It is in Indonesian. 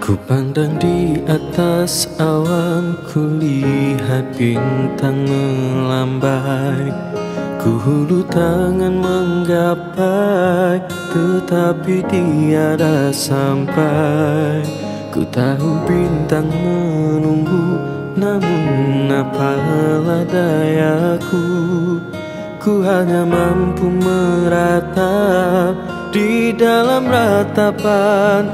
Ku pandang di atas awan, ku lihat bintang melambai. Ku hulur tangan menggapai, tetapi tiada sampai. Ku tahu bintang menunggu, namun apalah dayaku. Ku hanya mampu meratap di dalam ratapan